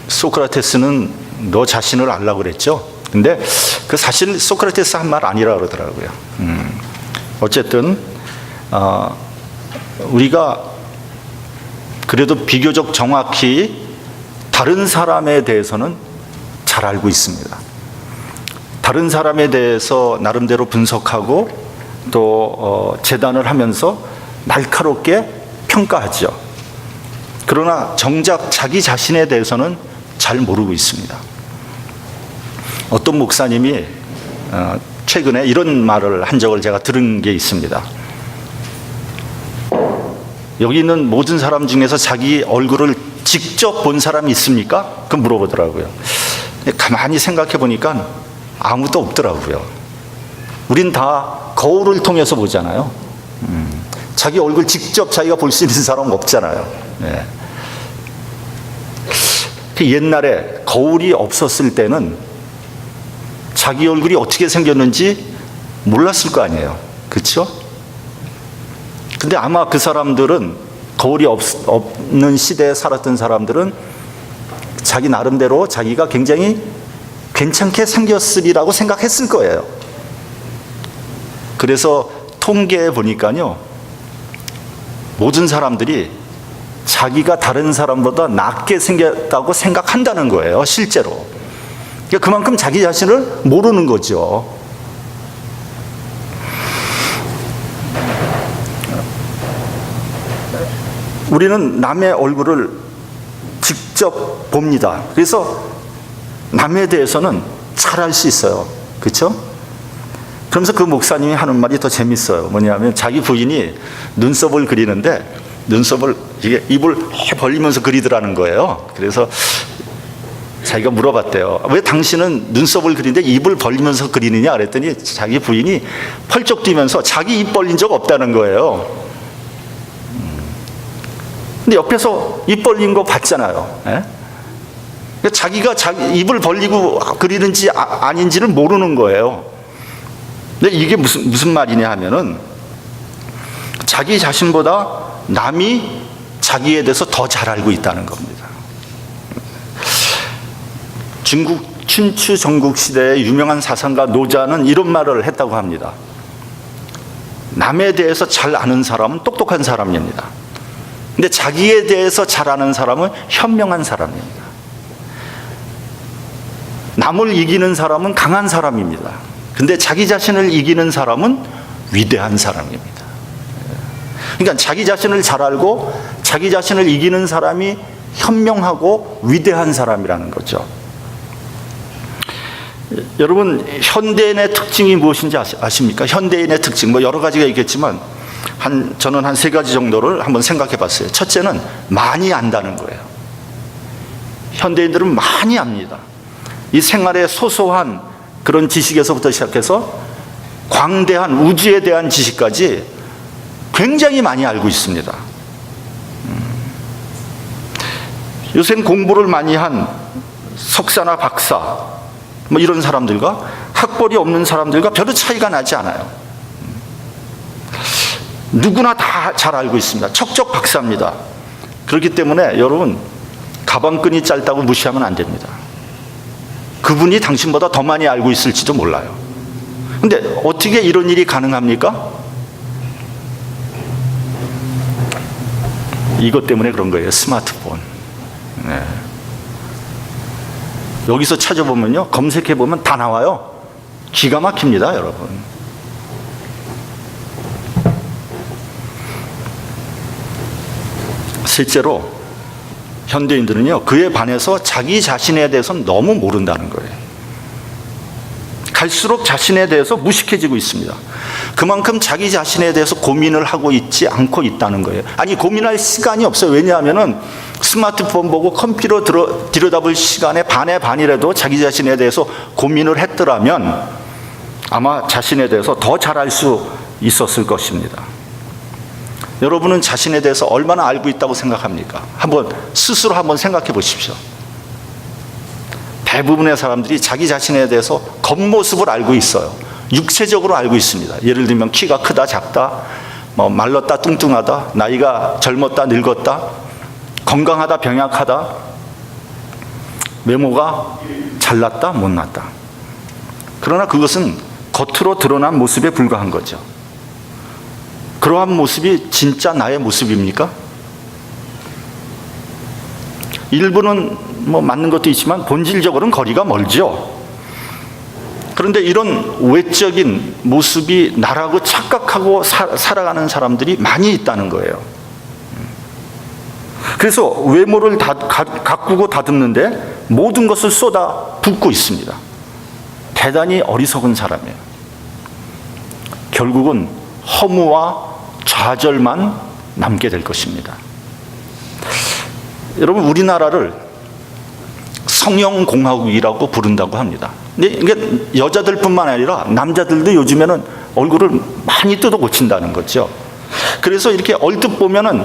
소크라테스는 너 자신을 알라고 그랬죠. 근데 그 사실 소크라테스 한 말 아니라 그러더라고요. 어쨌든 우리가 그래도 비교적 정확히 다른 사람에 대해서는 잘 알고 있습니다. 다른 사람에 대해서 나름대로 분석하고 또 재단을 하면서 날카롭게 평가하죠. 그러나 정작 자기 자신에 대해서는 잘 모르고 있습니다. 어떤 목사님이 최근에 이런 말을 한 적을 제가 들은 게 있습니다. 여기 있는 모든 사람 중에서 자기 얼굴을 직접 본 사람이 있습니까? 그 물어보더라고요. 가만히 생각해 보니까 아무도 없더라고요. 우린 다 거울을 통해서 보잖아요. 자기 얼굴 직접 자기가 볼 수 있는 사람은 없잖아요. 네. 옛날에 거울이 없었을 때는 자기 얼굴이 어떻게 생겼는지 몰랐을 거 아니에요. 그렇죠? 근데 아마 그 사람들은 거울이 없는 시대에 살았던 사람들은 자기 나름대로 자기가 굉장히 괜찮게 생겼으리라고 생각했을 거예요. 그래서 통계에 보니까요, 모든 사람들이 자기가 다른 사람보다 낫게 생겼다고 생각한다는 거예요, 실제로. 그러니까 그만큼 자기 자신을 모르는 거죠. 우리는 남의 얼굴을 직접 봅니다. 그래서 남에 대해서는 잘 알 수 있어요. 그렇죠? 그러면서 그 목사님이 하는 말이 더 재밌어요. 뭐냐면 자기 부인이 눈썹을 그리는데 눈썹을 이게 입을 벌리면서 그리더라는 거예요. 그래서 자기가 물어봤대요. 왜 당신은 눈썹을 그리는데 입을 벌리면서 그리느냐 그랬더니 자기 부인이 펄쩍 뛰면서 자기 입 벌린 적 없다는 거예요. 근데 옆에서 입 벌린 거 봤잖아요. 예? 자기가 자기 입을 벌리고 그리는지 아닌지를 모르는 거예요. 근데 이게 무슨 말이냐 하면은 자기 자신보다 남이 자기에 대해서 더 잘 알고 있다는 겁니다. 중국 춘추 전국 시대의 유명한 사상가 노자는 이런 말을 했다고 합니다. 남에 대해서 잘 아는 사람은 똑똑한 사람입니다. 근데 자기에 대해서 잘 아는 사람은 현명한 사람입니다. 남을 이기는 사람은 강한 사람입니다. 근데 자기 자신을 이기는 사람은 위대한 사람입니다. 그러니까 자기 자신을 잘 알고 자기 자신을 이기는 사람이 현명하고 위대한 사람이라는 거죠. 여러분, 현대인의 특징이 무엇인지 아십니까? 현대인의 특징, 뭐 여러 가지가 있겠지만 저는 한 3가지 정도를 한번 생각해 봤어요. 첫째는 많이 안다는 거예요. 현대인들은 많이 압니다. 이 생활의 소소한 그런 지식에서부터 시작해서 광대한 우주에 대한 지식까지 굉장히 많이 알고 있습니다. 요새는 공부를 많이 한 석사나 박사 뭐 이런 사람들과 학벌이 없는 사람들과 별로 차이가 나지 않아요. 누구나 다 잘 알고 있습니다. 척척 박사입니다. 그렇기 때문에 여러분, 가방끈이 짧다고 무시하면 안 됩니다. 그분이 당신보다 더 많이 알고 있을지도 몰라요. 근데 어떻게 이런 일이 가능합니까? 이것 때문에 그런 거예요. 스마트폰. 네. 여기서 찾아보면요, 검색해보면 다 나와요. 기가 막힙니다, 여러분. 실제로 현대인들은요, 그에 반해서 자기 자신에 대해서는 너무 모른다는 거예요. 갈수록 자신에 대해서 무식해지고 있습니다. 그만큼 자기 자신에 대해서 고민을 하고 있지 않고 있다는 거예요. 아니, 고민할 시간이 없어요. 왜냐하면은 스마트폰 보고 컴퓨터 들여다볼 시간에 반의 반이라도 자기 자신에 대해서 고민을 했더라면 아마 자신에 대해서 더 잘 알 수 있었을 것입니다. 여러분은 자신에 대해서 얼마나 알고 있다고 생각합니까? 스스로 한번 생각해 보십시오. 대부분의 사람들이 자기 자신에 대해서 겉모습을 알고 있어요. 육체적으로 알고 있습니다. 예를 들면 키가 크다 작다, 뭐 말랐다 뚱뚱하다, 나이가 젊었다 늙었다, 건강하다 병약하다. 외모가 잘났다, 못났다. 그러나 그것은 겉으로 드러난 모습에 불과한 거죠. 그러한 모습이 진짜 나의 모습입니까? 일부는 뭐 맞는 것도 있지만 본질적으로는 거리가 멀죠. 그런데 이런 외적인 모습이 나라고 착각하고 살아가는 사람들이 많이 있다는 거예요. 그래서 외모를 가꾸고 다듬는데 모든 것을 쏟아 붓고 있습니다. 대단히 어리석은 사람이에요. 결국은 허무와 좌절만 남게 될 것입니다. 여러분, 우리나라를 성형공화국이라고 부른다고 합니다. 근데 이게 여자들뿐만 아니라 남자들도 요즘에는 얼굴을 많이 뜯어 고친다는 거죠. 그래서 이렇게 얼핏 보면은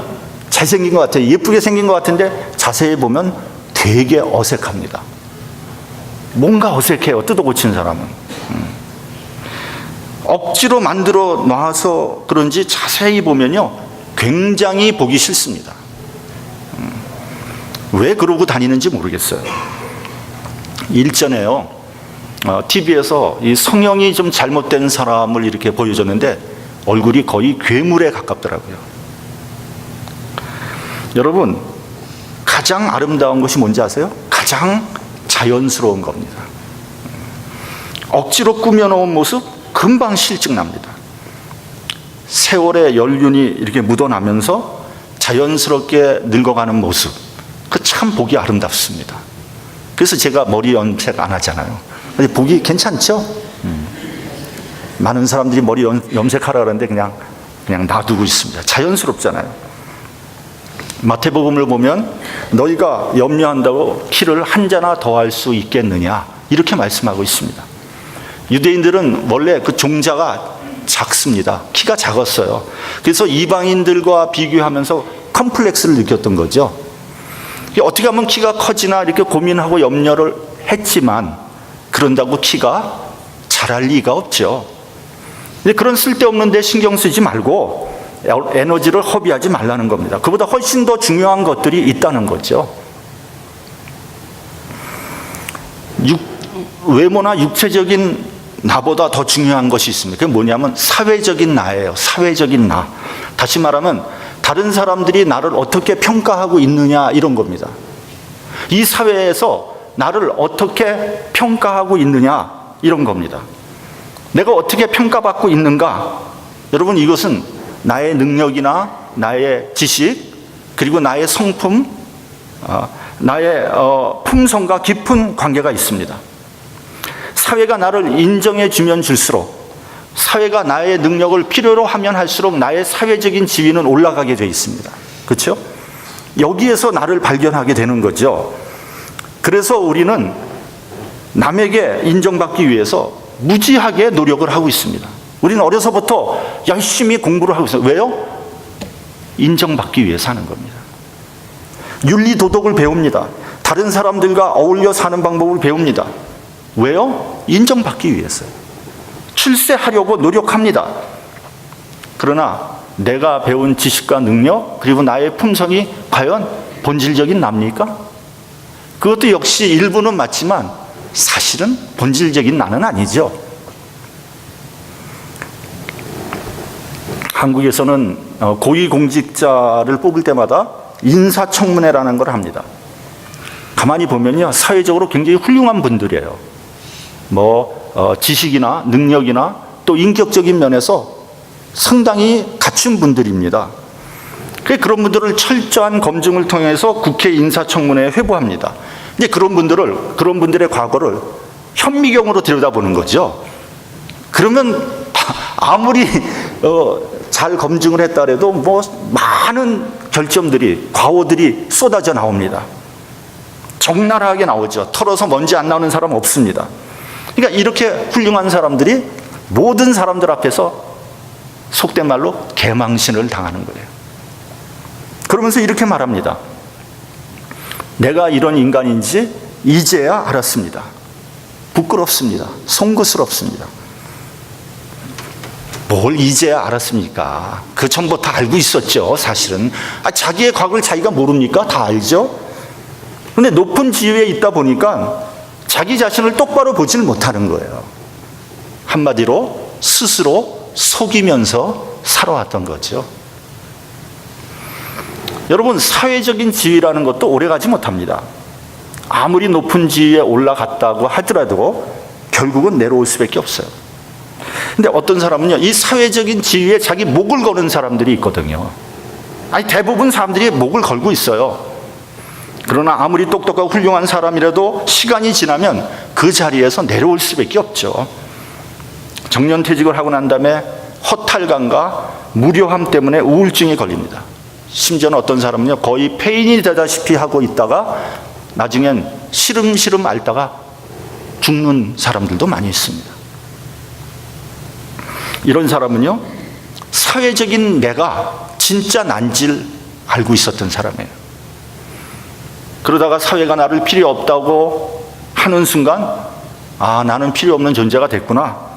잘생긴 것 같아요. 예쁘게 생긴 것 같은데 자세히 보면 되게 어색합니다. 뭔가 어색해요, 뜯어 고친 사람은. 억지로 만들어 놔서 그런지 자세히 보면요, 굉장히 보기 싫습니다. 왜 그러고 다니는지 모르겠어요. 일전에요, TV에서 이 성형이 좀 잘못된 사람을 이렇게 보여줬는데 얼굴이 거의 괴물에 가깝더라고요. 여러분, 가장 아름다운 것이 뭔지 아세요? 가장 자연스러운 겁니다. 억지로 꾸며놓은 모습 금방 실증납니다. 세월의 연륜이 이렇게 묻어나면서 자연스럽게 늙어가는 모습, 그 참 보기 아름답습니다. 그래서 제가 머리 염색 안 하잖아요. 근데 보기 괜찮죠? 많은 사람들이 머리 염색하라 그러는데 그냥 놔두고 있습니다. 자연스럽잖아요. 마태복음을 보면 너희가 염려한다고 키를 한 자나 더할 수 있겠느냐, 이렇게 말씀하고 있습니다. 유대인들은 원래 그 종자가 작습니다. 키가 작았어요. 그래서 이방인들과 비교하면서 컴플렉스를 느꼈던 거죠. 어떻게 하면 키가 커지나 이렇게 고민하고 염려를 했지만 그런다고 키가 자랄 리가 없죠. 그런 쓸데없는 데 신경 쓰지 말고 에너지를 허비하지 말라는 겁니다. 그보다 훨씬 더 중요한 것들이 있다는 거죠. 외모나 육체적인 나보다 더 중요한 것이 있습니다. 그게 뭐냐면 사회적인 나예요. 사회적인 나. 다시 말하면 다른 사람들이 나를 어떻게 평가하고 있느냐, 이런 겁니다. 이 사회에서 나를 어떻게 평가하고 있느냐, 이런 겁니다. 내가 어떻게 평가받고 있는가? 여러분, 이것은 나의 능력이나 나의 지식, 그리고 나의 성품, 나의 품성과 깊은 관계가 있습니다. 사회가 나를 인정해 주면 줄수록, 사회가 나의 능력을 필요로 하면 할수록 나의 사회적인 지위는 올라가게 되어 있습니다. 그렇죠? 여기에서 나를 발견하게 되는 거죠. 그래서 우리는 남에게 인정받기 위해서 무지하게 노력을 하고 있습니다. 우리는 어려서부터 열심히 공부를 하고 있어요. 왜요? 인정받기 위해서 하는 겁니다. 윤리 도덕을 배웁니다. 다른 사람들과 어울려 사는 방법을 배웁니다. 왜요? 인정받기 위해서요. 출세하려고 노력합니다. 그러나 내가 배운 지식과 능력, 그리고 나의 품성이 과연 본질적인 나입니까? 그것도 역시 일부는 맞지만 사실은 본질적인 나는 아니죠. 한국에서는 고위공직자를 뽑을 때마다 인사청문회라는 걸 합니다. 가만히 보면요, 사회적으로 굉장히 훌륭한 분들이에요. 지식이나 능력이나 또 인격적인 면에서 상당히 갖춘 분들입니다. 그런 분들을 철저한 검증을 통해서 국회 인사청문회에 회부합니다. 근데 그런 분들의 과거를 현미경으로 들여다보는 거죠. 그러면 아무리 잘 검증을 했다 해도 많은 결점들이, 과오들이 쏟아져 나옵니다. 적나라하게 나오죠. 털어서 먼지 안 나오는 사람 없습니다. 그러니까 이렇게 훌륭한 사람들이 모든 사람들 앞에서 속된 말로 개망신을 당하는 거예요. 그러면서 이렇게 말합니다. 내가 이런 인간인지 이제야 알았습니다. 부끄럽습니다. 송구스럽습니다. 뭘 이제야 알았습니까? 그 전부터 알고 있었죠, 사실은. 자기의 과거를 자기가 모릅니까? 다 알죠? 근데 높은 지위에 있다 보니까 자기 자신을 똑바로 보지를 못하는 거예요. 한마디로 스스로 속이면서 살아왔던 거죠. 여러분, 사회적인 지위라는 것도 오래가지 못합니다. 아무리 높은 지위에 올라갔다고 하더라도 결국은 내려올 수밖에 없어요. 근데 어떤 사람은요, 이 사회적인 지위에 자기 목을 거는 사람들이 있거든요. 아니, 대부분 사람들이 목을 걸고 있어요. 그러나 아무리 똑똑하고 훌륭한 사람이라도 시간이 지나면 그 자리에서 내려올 수밖에 없죠. 정년퇴직을 하고 난 다음에 허탈감과 무료함 때문에 우울증에 걸립니다. 심지어는 어떤 사람은요, 거의 폐인이 되다시피 하고 있다가 나중엔 시름시름 앓다가 죽는 사람들도 많이 있습니다. 이런 사람은요, 사회적인 내가 진짜 난지를 알고 있었던 사람이에요. 그러다가 사회가 나를 필요 없다고 하는 순간, 아, 나는 필요 없는 존재가 됐구나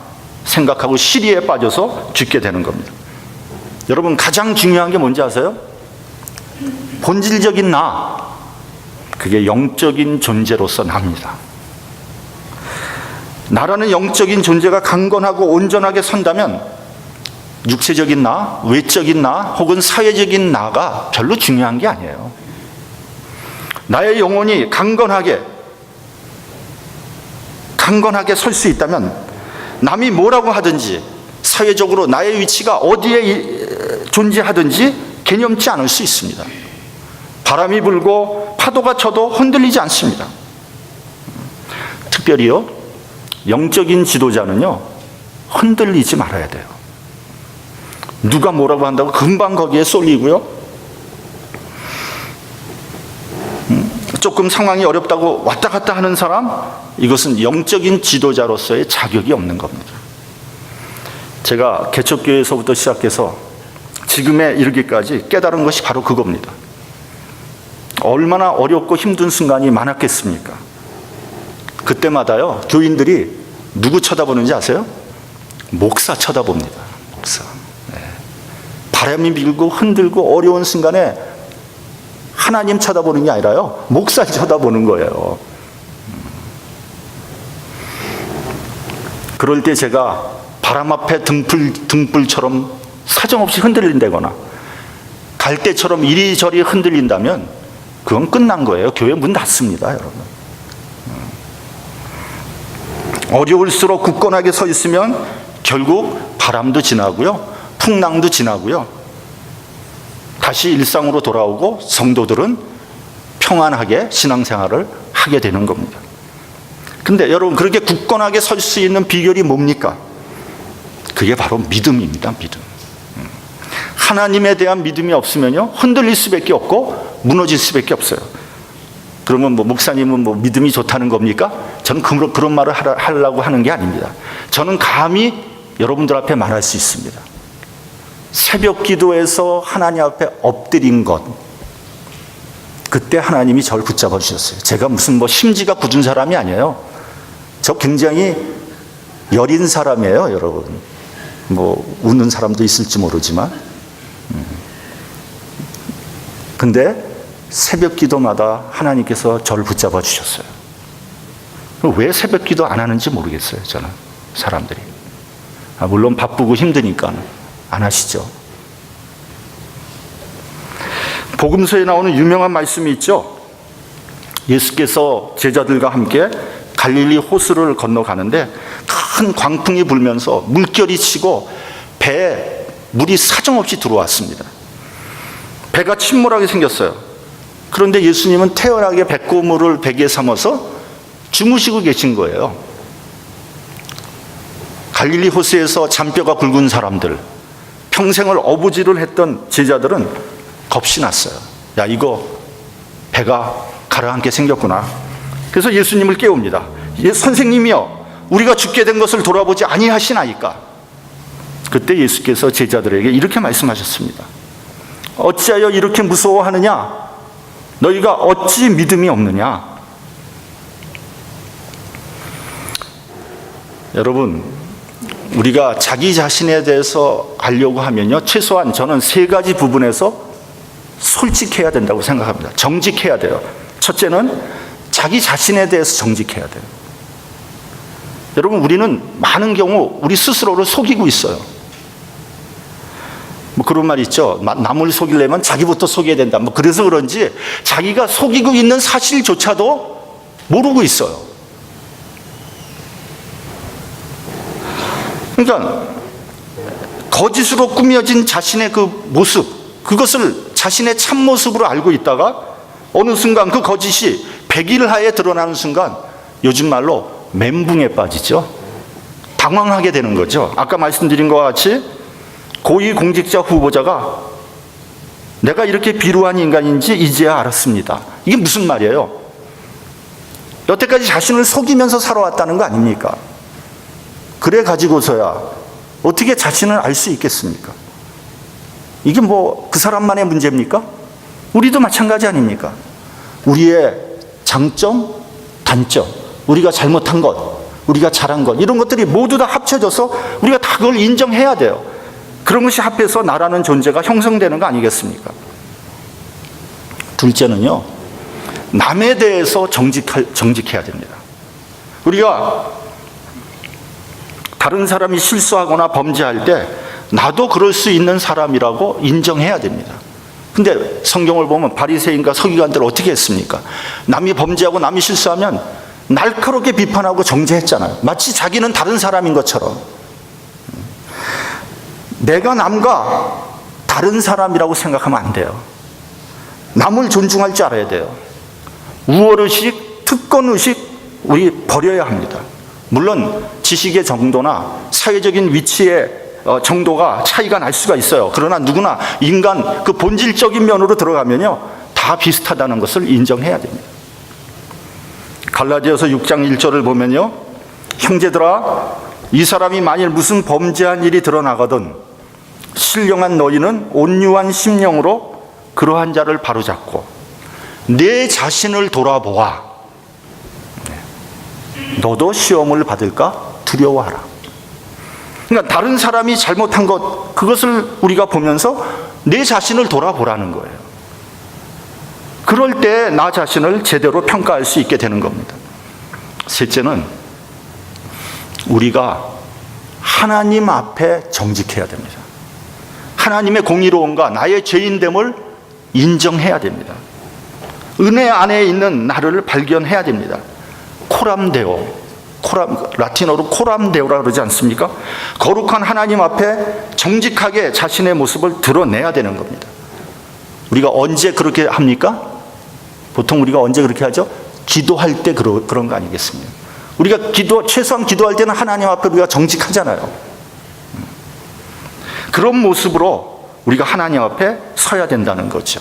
생각하고 시리에 빠져서 죽게 되는 겁니다. 여러분, 가장 중요한 게 뭔지 아세요? 본질적인 나, 그게 영적인 존재로서 납니다. 나라는 영적인 존재가 강건하고 온전하게 선다면 육체적인 나, 외적인 나, 혹은 사회적인 나가 별로 중요한 게 아니에요. 나의 영혼이 강건하게 설 수 있다면 남이 뭐라고 하든지, 사회적으로 나의 위치가 어디에 존재하든지 개념치 않을 수 있습니다. 바람이 불고 파도가 쳐도 흔들리지 않습니다. 특별히요, 영적인 지도자는요, 흔들리지 말아야 돼요. 누가 뭐라고 한다고 금방 거기에 쏠리고요, 조금 상황이 어렵다고 왔다 갔다 하는 사람, 이것은 영적인 지도자로서의 자격이 없는 겁니다. 제가 개척교회에서부터 시작해서 지금에 이르기까지 깨달은 것이 바로 그겁니다. 얼마나 어렵고 힘든 순간이 많았겠습니까? 그때마다요, 교인들이 누구 쳐다보는지 아세요? 목사 쳐다봅니다. 목사. 네. 바람이 밀고 흔들고 어려운 순간에 하나님 쳐다보는 게 아니라요, 목사 쳐다보는 거예요. 그럴 때 제가 바람 앞에 등불처럼 사정없이 흔들린다거나 갈대처럼 이리저리 흔들린다면 그건 끝난 거예요. 교회 문 닫습니다, 여러분. 어려울수록 굳건하게 서 있으면 결국 바람도 지나고요, 풍랑도 지나고요, 다시 일상으로 돌아오고 성도들은 평안하게 신앙생활을 하게 되는 겁니다. 근데 여러분, 그렇게 굳건하게 설 수 있는 비결이 뭡니까? 그게 바로 믿음입니다. 믿음. 하나님에 대한 믿음이 없으면요, 흔들릴 수밖에 없고 무너질 수밖에 없어요. 그러면 목사님은 믿음이 좋다는 겁니까? 저는 그런 말을 하려고 하는 게 아닙니다. 저는 감히 여러분들 앞에 말할 수 있습니다. 새벽 기도에서 하나님 앞에 엎드린 것, 그때 하나님이 저를 붙잡아 주셨어요. 제가 무슨 심지가 굳은 사람이 아니에요. 저 굉장히 여린 사람이에요, 여러분. 웃는 사람도 있을지 모르지만. 근데 새벽 기도마다 하나님께서 저를 붙잡아 주셨어요. 왜 새벽 기도 안 하는지 모르겠어요, 저는. 사람들이. 물론 바쁘고 힘드니까 안 하시죠. 복음서에 나오는 유명한 말씀이 있죠. 예수께서 제자들과 함께 갈릴리 호수를 건너가는데 큰 광풍이 불면서 물결이 치고 배에 물이 사정없이 들어왔습니다. 배가 침몰하게 생겼어요. 그런데 예수님은 태연하게 배꼽물을 베개 삼아서 주무시고 계신 거예요. 갈릴리 호수에서 잔뼈가 굵은 사람들, 평생을 어부지를 했던 제자들은 겁이 났어요. 야, 이거 배가 가라앉게 생겼구나. 그래서 예수님을 깨웁니다. 선생님이여, 우리가 죽게 된 것을 돌아보지 아니하시나이까. 그때 예수께서 제자들에게 이렇게 말씀하셨습니다. 어찌하여 이렇게 무서워하느냐? 너희가 어찌 믿음이 없느냐? 여러분, 우리가 자기 자신에 대해서 알려고 하면요, 최소한 저는 세 가지 부분에서 솔직해야 된다고 생각합니다. 정직해야 돼요. 첫째는 자기 자신에 대해서 정직해야 돼요. 여러분, 우리는 많은 경우 우리 스스로를 속이고 있어요. 뭐 그런 말 있죠. 남을 속이려면 자기부터 속여야 된다. 뭐 그래서 그런지 자기가 속이고 있는 사실조차도 모르고 있어요. 그러니까 거짓으로 꾸며진 자신의 그 모습, 그것을 자신의 참모습으로 알고 있다가 어느 순간 그 거짓이 백일하에 드러나는 순간 요즘 말로 멘붕에 빠지죠. 당황하게 되는 거죠. 아까 말씀드린 것과 같이 고위공직자 후보자가 내가 이렇게 비루한 인간인지 이제야 알았습니다. 이게 무슨 말이에요? 여태까지 자신을 속이면서 살아왔다는 거 아닙니까? 그래 가지고서야 어떻게 자신을 알 수 있겠습니까? 이게 뭐 그 사람만의 문제입니까? 우리도 마찬가지 아닙니까? 우리의 장점, 단점, 우리가 잘못한 것, 우리가 잘한 것, 이런 것들이 모두 다 합쳐져서 우리가 다 그걸 인정해야 돼요. 그런 것이 합해서 나라는 존재가 형성되는 거 아니겠습니까? 둘째는요, 남에 대해서 정직해야 됩니다. 우리가 다른 사람이 실수하거나 범죄할 때 나도 그럴 수 있는 사람이라고 인정해야 됩니다. 근데 성경을 보면 바리새인과 서기관들 어떻게 했습니까? 남이 범죄하고 남이 실수하면 날카롭게 비판하고 정죄했잖아요. 마치 자기는 다른 사람인 것처럼. 내가 남과 다른 사람이라고 생각하면 안 돼요. 남을 존중할 줄 알아야 돼요. 우월의식, 특권의식 우리 버려야 합니다. 물론 지식의 정도나 사회적인 위치의 정도가 차이가 날 수가 있어요. 그러나 누구나 인간 그 본질적인 면으로 들어가면요, 다 비슷하다는 것을 인정해야 됩니다. 갈라디아서 6장 1절을 보면요, 형제들아, 이 사람이 만일 무슨 범죄한 일이 드러나거든 신령한 너희는 온유한 심령으로 그러한 자를 바로잡고 내 자신을 돌아보아 너도 시험을 받을까 두려워하라. 그러니까 다른 사람이 잘못한 것, 그것을 우리가 보면서 내 자신을 돌아보라는 거예요. 그럴 때 나 자신을 제대로 평가할 수 있게 되는 겁니다. 셋째는 우리가 하나님 앞에 정직해야 됩니다. 하나님의 공의로움과 나의 죄인됨을 인정해야 됩니다. 은혜 안에 있는 나를 발견해야 됩니다. 코람데오, 라틴어로 코람데오라 그러지 않습니까? 거룩한 하나님 앞에 정직하게 자신의 모습을 드러내야 되는 겁니다. 우리가 언제 그렇게 합니까? 보통 우리가 언제 그렇게 하죠? 기도할 때 그런 거 아니겠습니까? 우리가 최소한 기도할 때는 하나님 앞에 우리가 정직하잖아요. 그런 모습으로 우리가 하나님 앞에 서야 된다는 거죠.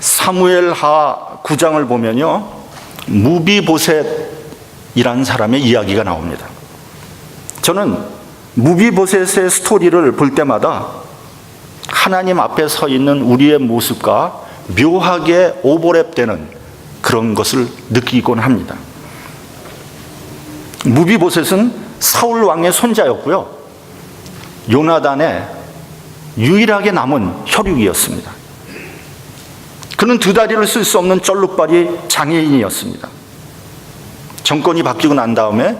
사무엘하 9장을 보면요, 무비보셋이라는 사람의 이야기가 나옵니다. 저는 무비보셋의 스토리를 볼 때마다 하나님 앞에 서 있는 우리의 모습과 묘하게 오버랩되는 그런 것을 느끼곤 합니다. 무비보셋은 사울 왕의 손자였고요, 요나단의 유일하게 남은 혈육이었습니다. 그는 두 다리를 쓸 수 없는 쩔룩발이 장애인이었습니다. 정권이 바뀌고 난 다음에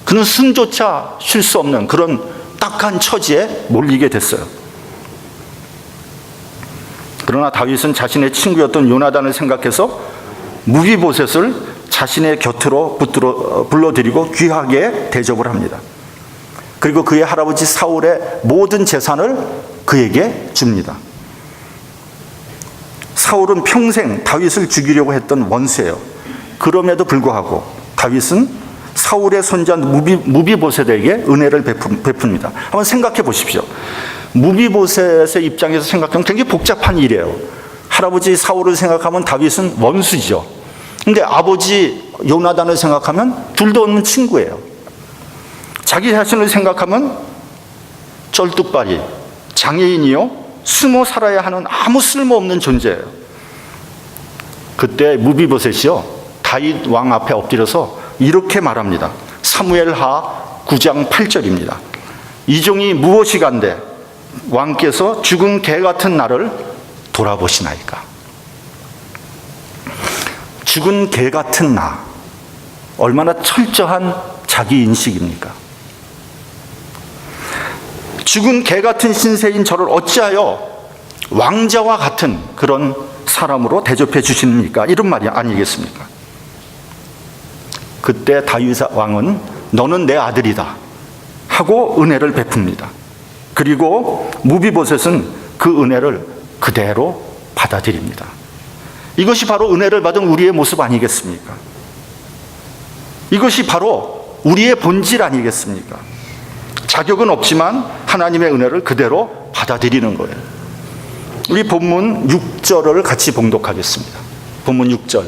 그는 숨조차 쉴 수 없는 그런 딱한 처지에 몰리게 됐어요. 그러나 다윗은 자신의 친구였던 요나단을 생각해서 무비보셋을 자신의 곁으로 불러들이고 귀하게 대접을 합니다. 그리고 그의 할아버지 사울의 모든 재산을 그에게 줍니다. 사울은 평생 다윗을 죽이려고 했던 원수예요. 그럼에도 불구하고 다윗은 사울의 손자 무비보셋에게 은혜를 베풉니다. 한번 생각해 보십시오. 무비보셋의 입장에서 생각하면 굉장히 복잡한 일이에요. 할아버지 사울을 생각하면 다윗은 원수죠. 근데 아버지 요나단을 생각하면 둘도 없는 친구예요. 자기 자신을 생각하면 쩔뚝발이, 장애인이요, 숨어 살아야 하는 아무 쓸모없는 존재예요. 그때 무비보셋이요, 다윗 왕 앞에 엎드려서 이렇게 말합니다. 사무엘하 9장 8절입니다. 이 종이 무엇이간데 왕께서 죽은 개 같은 나를 돌아보시나이까. 죽은 개 같은 나, 얼마나 철저한 자기 인식입니까? 죽은 개 같은 신세인 저를 어찌하여 왕자와 같은 그런 사람으로 대접해 주십니까? 이런 말이 아니겠습니까? 그때 다윗 왕은 너는 내 아들이다 하고 은혜를 베풉니다. 그리고 무비보셋은 그 은혜를 그대로 받아들입니다. 이것이 바로 은혜를 받은 우리의 모습 아니겠습니까? 이것이 바로 우리의 본질 아니겠습니까? 자격은 없지만 하나님의 은혜를 그대로 받아들이는 거예요. 우리 본문 6절을 같이 봉독하겠습니다. 본문 6절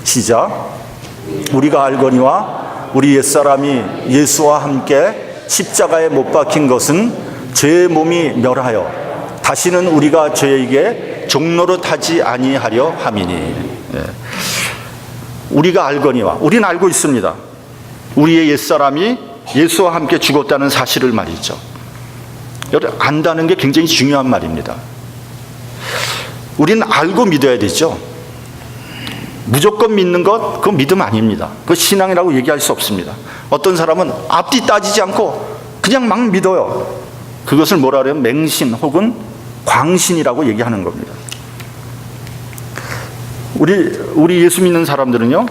시작. 우리가 알거니와 우리 옛사람이 예수와 함께 십자가에 못 박힌 것은 죄의 몸이 멸하여 다시는 우리가 죄에게 종노릇하지 아니하려 함이니. 우리가 알거니와, 우리는 알고 있습니다. 우리의 옛사람이 예수와 함께 죽었다는 사실을 말이죠. 여러분, 안다는 게 굉장히 중요한 말입니다. 우리는 알고 믿어야 되죠. 무조건 믿는 것, 그건 믿음 아닙니다. 그건 신앙이라고 얘기할 수 없습니다. 어떤 사람은 앞뒤 따지지 않고 그냥 막 믿어요. 그것을 뭐라 그래요? 맹신 혹은 광신이라고 얘기하는 겁니다. 우리 예수 믿는 사람들은요,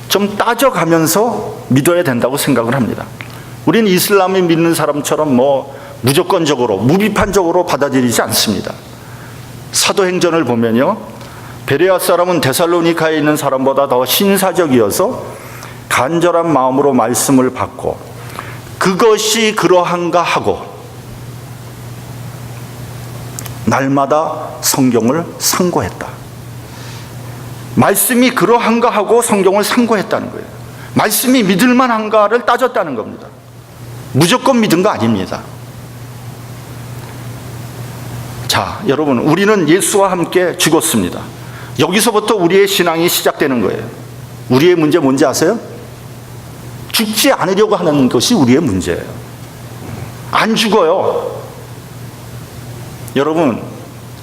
좀 따져가면서 믿어야 된다고 생각을 합니다. 우리는 이슬람을 믿는 사람처럼 무조건적으로, 무비판적으로 받아들이지 않습니다. 사도행전을 보면요, 베레아 사람은 데살로니카에 있는 사람보다 더 신사적이어서 간절한 마음으로 말씀을 받고 그것이 그러한가 하고 날마다 성경을 상고했다. 말씀이 그러한가 하고 성경을 상고했다는 거예요. 말씀이 믿을만한가를 따졌다는 겁니다. 무조건 믿은 거 아닙니다. 자, 여러분, 우리는 예수와 함께 죽었습니다. 여기서부터 우리의 신앙이 시작되는 거예요. 우리의 문제 뭔지 아세요? 죽지 않으려고 하는 것이 우리의 문제예요. 안 죽어요. 여러분,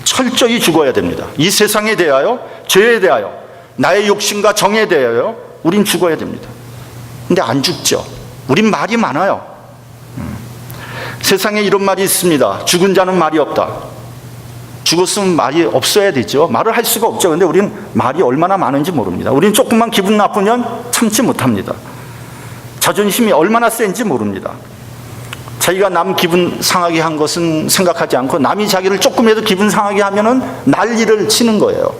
철저히 죽어야 됩니다. 이 세상에 대하여, 죄에 대하여, 나의 욕심과 정에 대하여 우린 죽어야 됩니다. 근데 안 죽죠. 우린 말이 많아요. 세상에 이런 말이 있습니다. 죽은 자는 말이 없다. 죽었으면 말이 없어야 되죠. 말을 할 수가 없죠. 근데 우리는 말이 얼마나 많은지 모릅니다. 우리는 조금만 기분 나쁘면 참지 못합니다. 자존심이 얼마나 센지 모릅니다. 자기가 남 기분 상하게 한 것은 생각하지 않고 남이 자기를 조금이라도 기분 상하게 하면은 난리를 치는 거예요.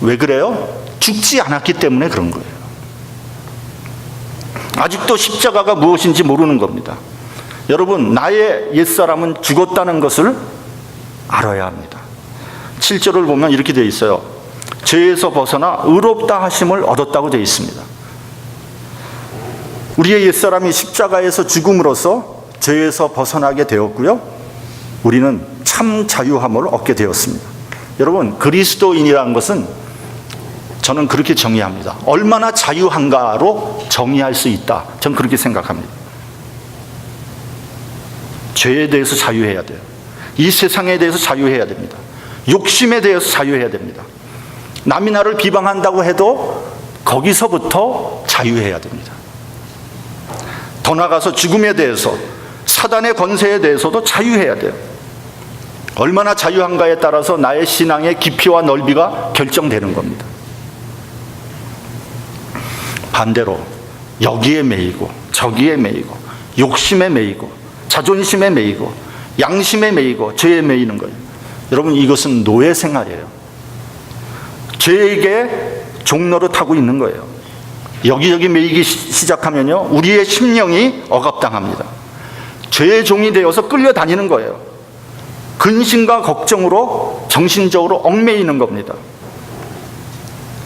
왜 그래요? 죽지 않았기 때문에 그런 거예요. 아직도 십자가가 무엇인지 모르는 겁니다. 여러분, 나의 옛사람은 죽었다는 것을 알아야 합니다. 7절을 보면 이렇게 되어 있어요. 죄에서 벗어나 의롭다 하심을 얻었다고 되어 있습니다. 우리의 옛사람이 십자가에서 죽음으로써 죄에서 벗어나게 되었고요, 우리는 참 자유함을 얻게 되었습니다. 여러분, 그리스도인이라는 것은 저는 그렇게 정의합니다. 얼마나 자유한가로 정의할 수 있다, 저는 그렇게 생각합니다. 죄에 대해서 자유해야 돼요. 이 세상에 대해서 자유해야 됩니다. 욕심에 대해서 자유해야 됩니다. 남이 나를 비방한다고 해도 거기서부터 자유해야 됩니다. 더 나아가서 죽음에 대해서, 사단의 권세에 대해서도 자유해야 돼요. 얼마나 자유한가에 따라서 나의 신앙의 깊이와 넓이가 결정되는 겁니다. 반대로 여기에 매이고 저기에 매이고 욕심에 매이고 자존심에 매이고 양심에 매이고 죄에 매이는 거예요. 여러분, 이것은 노예 생활이에요. 죄에게 종노릇하고 있는 거예요. 여기저기 매이기 시작하면요, 우리의 심령이 억압당합니다. 죄의 종이 되어서 끌려다니는 거예요. 근심과 걱정으로 정신적으로 얽매이는 겁니다.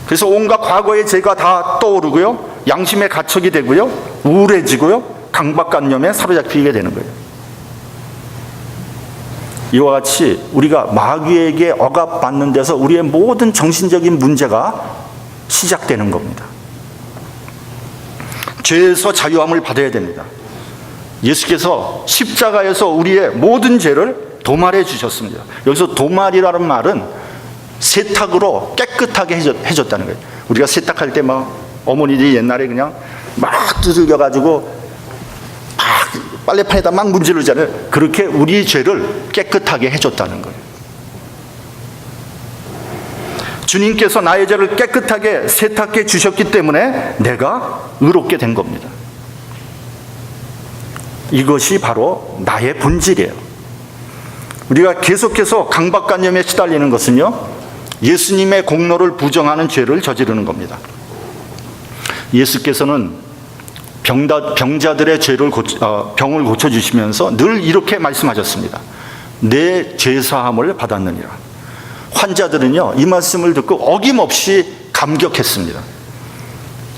그래서 온갖 과거의 죄가 다 떠오르고요, 양심의 가책이 되고요, 우울해지고요, 강박관념에 사로잡히게 되는 거예요. 이와 같이 우리가 마귀에게 억압받는 데서 우리의 모든 정신적인 문제가 시작되는 겁니다. 죄에서 자유함을 받아야 됩니다. 예수께서 십자가에서 우리의 모든 죄를 도말해 주셨습니다. 여기서 도말이라는 말은 세탁으로 깨끗하게 해줬다는 거예요. 우리가 세탁할 때 막 어머니들이 옛날에 그냥 막 두들겨가지고 막 빨래판에다 막 문지르잖아요. 그렇게 우리 죄를 깨끗하게 해줬다는 거예요. 주님께서 나의 죄를 깨끗하게 세탁해 주셨기 때문에 내가 의롭게 된 겁니다. 이것이 바로 나의 본질이에요. 우리가 계속해서 강박관념에 시달리는 것은요, 예수님의 공로를 부정하는 죄를 저지르는 겁니다. 예수께서는 병자들의 병을 고쳐주시면서 늘 이렇게 말씀하셨습니다. 내 죄사함을 받았느니라. 환자들은요, 이 말씀을 듣고 어김없이 감격했습니다.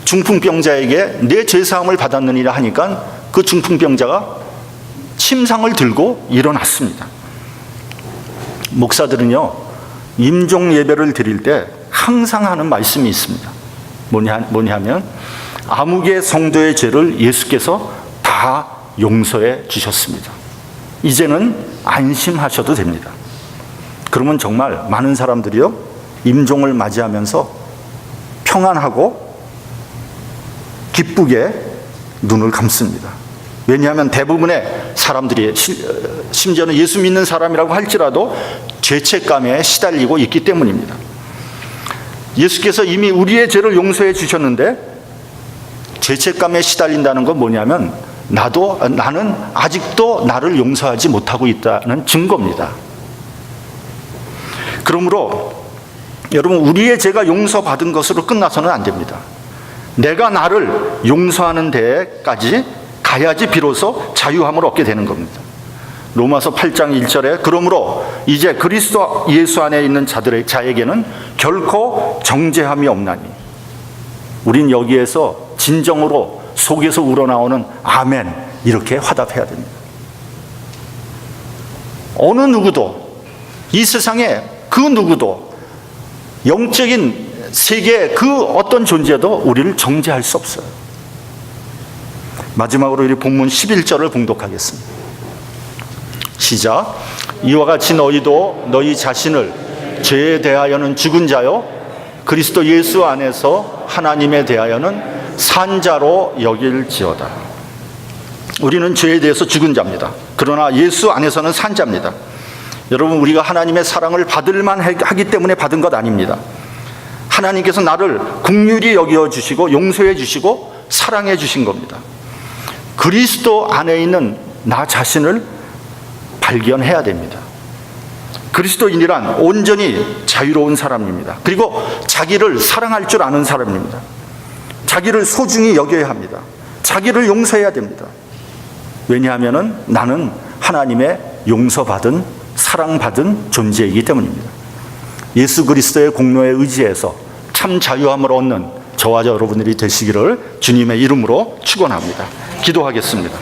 중풍병자에게 내 죄사함을 받았느니라 하니까 그 중풍병자가 침상을 들고 일어났습니다. 목사들은요, 임종 예배를 드릴 때 항상 하는 말씀이 있습니다. 뭐냐면 아무개 성도의 죄를 예수께서 다 용서해 주셨습니다. 이제는 안심하셔도 됩니다. 그러면 정말 많은 사람들이요, 임종을 맞이하면서 평안하고 기쁘게 눈을 감습니다. 왜냐하면 대부분의 사람들이, 심지어는 예수 믿는 사람이라고 할지라도 죄책감에 시달리고 있기 때문입니다. 예수께서 이미 우리의 죄를 용서해 주셨는데 죄책감에 시달린다는 건 뭐냐면 나는 아직도 나를 용서하지 못하고 있다는 증거입니다. 그러므로 여러분, 우리의 죄가 용서받은 것으로 끝나서는 안 됩니다. 내가 나를 용서하는 데까지 가야지 비로소 자유함을 얻게 되는 겁니다. 로마서 8장 1절에 그러므로 이제 그리스도 예수 안에 있는 자에게는 결코 정죄함이 없나니. 우린 여기에서 진정으로 속에서 우러나오는 아멘, 이렇게 화답해야 됩니다. 어느 누구도, 이 세상에 그 누구도, 영적인 세계의 그 어떤 존재도 우리를 정죄할 수 없어요. 마지막으로 우리 본문 11절을 봉독하겠습니다. 시작. 이와 같이 너희도 너희 자신을 죄에 대하여는 죽은 자요 그리스도 예수 안에서 하나님에 대하여는 산 자로 여길지어다. 우리는 죄에 대해서 죽은 자입니다. 그러나 예수 안에서는 산 자입니다. 여러분, 우리가 하나님의 사랑을 받을만 하기 때문에 받은 것 아닙니다. 하나님께서 나를 긍휼히 여겨 주시고 용서해 주시고 사랑해 주신 겁니다. 그리스도 안에 있는 나 자신을 발견해야 됩니다. 그리스도인이란 온전히 자유로운 사람입니다. 그리고 자기를 사랑할 줄 아는 사람입니다. 자기를 소중히 여겨야 합니다. 자기를 용서해야 됩니다. 왜냐하면 나는 하나님의 용서받은, 사랑받은 존재이기 때문입니다. 예수 그리스도의 공로에 의지해서 참 자유함을 얻는 저와 여러분들이 되시기를 주님의 이름으로 축원합니다. 기도하겠습니다.